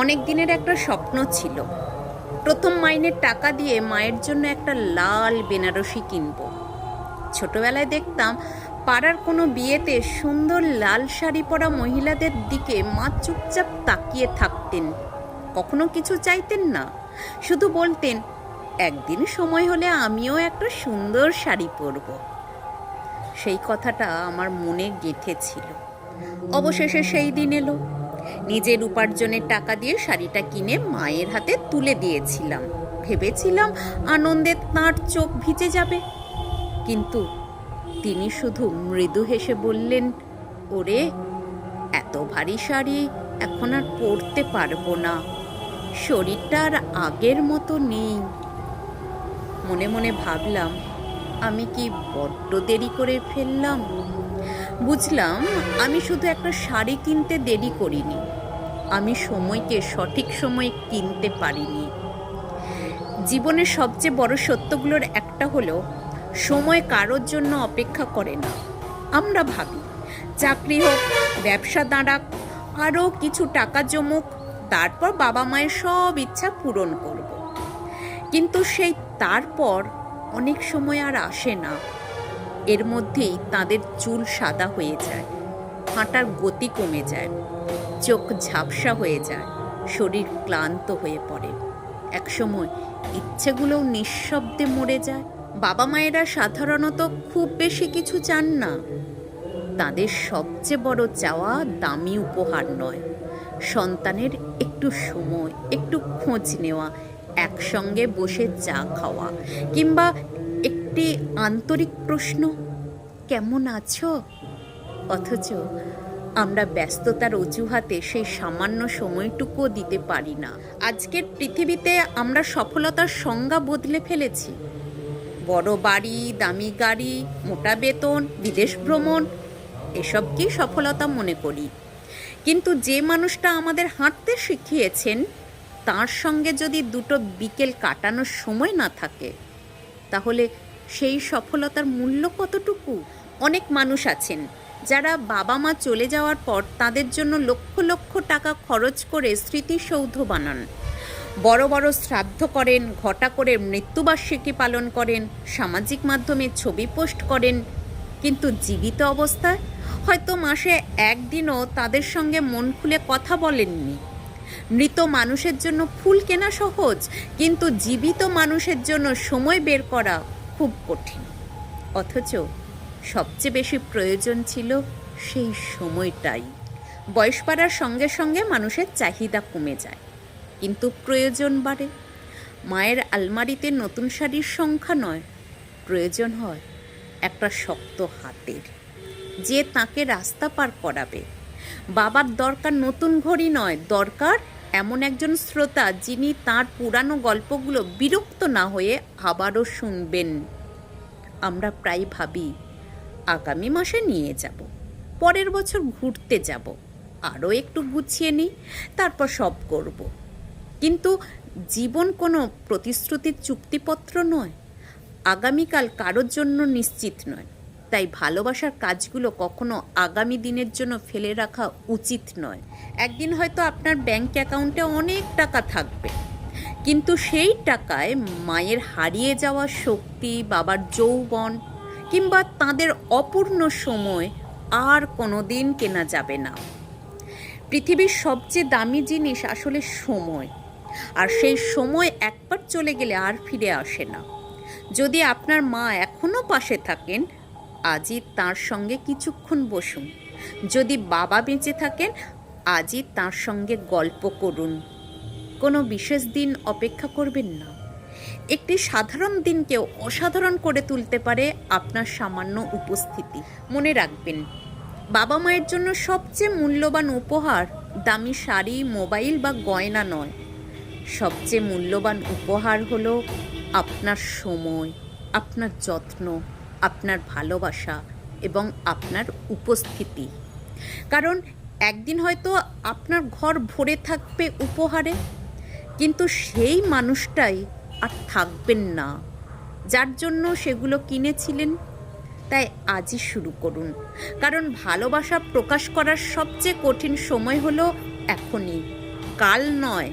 অনেক দিনের একটা স্বপ্ন ছিল, প্রথম মাইনের টাকা দিয়ে মায়ের জন্য একটা লাল বেনারসি কিনবো। ছোটবেলায় দেখতাম পাড়ার কোনো বিয়েতে সুন্দর লাল শাড়ি পরা মহিলাদের দিকে মা চুপচাপ তাকিয়ে থাকতেন, কখনো কিছু চাইতেন না, শুধু বলতেন একদিন সময় হলে আমিও একটা সুন্দর শাড়ি পরব। সেই কথাটা আমার মনে গেঁথেছিল। অবশেষে সেই দিন এলো। নিজের উপার্জনের টাকা দিয়ে শাড়িটা কিনে মায়ের হাতে তুলে দিয়েছিলাম, ভেবেছিলাম আনন্দে তাঁর চোখ ভিজে যাবে। কিন্তু তিনি শুধু মৃদু হেসে বললেন, ওরে, এত ভারী শাড়ি এখন আর পরতে পারবো না, শরীরটা আর আগের মতো নেই। মনে মনে ভাবলাম, আমি কি বড্ড দেরি করে ফেললাম। বুঝলাম আমি শুধু একটা শাড়ি কিনতে দেরি করিনি, আমি সময়কে সঠিক সময়ে কিনতে পারিনি। জীবনের সবচেয়ে বড় সত্যগুলোর একটা হলো, সময় কারোর জন্য অপেক্ষা করে না। আমরা ভাবি চাকরি হোক, ব্যবসা দাঁড়াক, আরও কিছু টাকা জমুক, তারপর বাবা মায়ের সব ইচ্ছা পূরণ করব। কিন্তু সেই তারপর অনেক সময় আর আসে না। এর মধ্যেই তাদের চুল সাদা হয়ে যায়, হাঁটার গতি কমে যায়, চোখ ঝাপসা হয়ে যায়, শরীর ক্লান্ত হয়ে পড়ে। একসময় ইচ্ছেগুলোও নিঃশব্দে মরে যায়। বাবা মায়েরা সাধারণত খুব বেশি কিছু চান না। তাদের সবচেয়ে বড় চাওয়া দামি উপহার নয়, সন্তানের একটু সময়, একটু খোঁজ নেওয়া, একসঙ্গে বসে চা খাওয়া, কিংবা একটি আন্তরিক প্রশ্ন, কেমন আছো? অথচ আমরা ব্যস্ততার অজুহাতে সেই সামান্য সময়টুকুও দিতে পারি না। আজকের পৃথিবীতে আমরা সফলতার সংজ্ঞা বদলে ফেলেছি। বড় বাড়ি, দামি গাড়ি, মোটা বেতন, বিদেশ ভ্রমণ, এসবকেই সফলতা মনে করি। কিন্তু যে মানুষটা আমাদের হাঁটতে শিখিয়েছেন, তার সঙ্গে যদি দুটো বিকেল কাটানোর সময় না থাকে, তাহলে সেই সফলতার মূল্য কতটুকু? অনেক মানুষ আছেন যারা বাবা মা চলে যাওয়ার পর তাদের জন্য লক্ষ লক্ষ টাকা খরচ করে স্মৃতিসৌধ বানান, বড় বড় শ্রাদ্ধ করেন, ঘটা করে মৃত্যুবার্ষিকী পালন করেন, সামাজিক মাধ্যমে ছবি পোস্ট করেন। কিন্তু জীবিত অবস্থায় হয়তো মাসে একদিনও তাদের সঙ্গে মন খুলে কথা বলেননি। মৃত মানুষের জন্য ফুল কেনা সহজ, কিন্তু জীবিত মানুষের জন্য সময় বের করা খুব কঠিন। অথচ সবচেয়ে বেশি প্রয়োজন ছিল সেই সময়টাই। বয়স বাড়ার সঙ্গে সঙ্গে মানুষের চাহিদা কমে যায়, কিন্তু প্রয়োজন বাড়ে। মায়ের আলমারিতে নতুন শাড়ির সংখ্যা নয়, প্রয়োজন হয় একটা শক্ত হাতের, যে তাকে রাস্তা পার করাবে। বাবার দরকার নতুন ঘড়ি নয়, দরকার এমন একজন শ্রোতা যিনি তার পুরানো গল্পগুলো বিরক্ত না হয়ে আবারও শুনবেন। আমরা প্রায় ভাবি, আগামী মাসে নিয়ে যাব, পরের বছর ঘুরতে যাব, আরও একটু গুছিয়ে নিই, তারপর সব করব। কিন্তু জীবন কোনো প্রতিশ্রুতির চুক্তিপত্র নয়। আগামীকাল কারোর জন্য নিশ্চিত নয়। তাই ভালোবাসার কাজগুলো কখনো আগামী দিনের জন্য ফেলে রাখা উচিত নয়। একদিন হয়তো আপনার ব্যাংক অ্যাকাউন্টে অনেক টাকা থাকবে, কিন্তু সেই টাকায় মায়ের হারিয়ে যাওয়া শক্তি, বাবার যৌবন, কিংবা তাদের অপূর্ণ সময় আর কোনোদিন কেনা যাবে না। পৃথিবীর সবচেয়ে দামি জিনিস আসলে সময়, আর সেই সময় একবার চলে গেলে আর ফিরে আসে না। যদি আপনার মা এখনও পাশে থাকেন, আজই তার সঙ্গে কিছুক্ষণ বসুন। যদি বাবা বেঁচে থাকেন, আজই তার সঙ্গে গল্প করুন। কোনো বিশেষ দিন অপেক্ষা করবেন না। একটি সাধারণ দিনকেও অসাধারণ করে তুলতে পারে আপনার সামান্য উপস্থিতি। মনে রাখবেন, বাবা মায়ের জন্য সবচেয়ে মূল্যবান উপহার দামি শাড়ি, মোবাইল বা গয়না নয়। সবচেয়ে মূল্যবান উপহার হলো আপনার সময়, আপনার যত্ন, আপনার ভালোবাসা এবং আপনার উপস্থিতি। কারণ একদিন হয়তো আপনার ঘর ভরে থাকবে উপহারে, কিন্তু সেই মানুষটাই আর থাকবেন না যার জন্য সেগুলো কিনেছিলেন। তাই আজই শুরু করুন, কারণ ভালোবাসা প্রকাশ করার সবচেয়ে কঠিন সময় হলো এখনই। কাল নয়,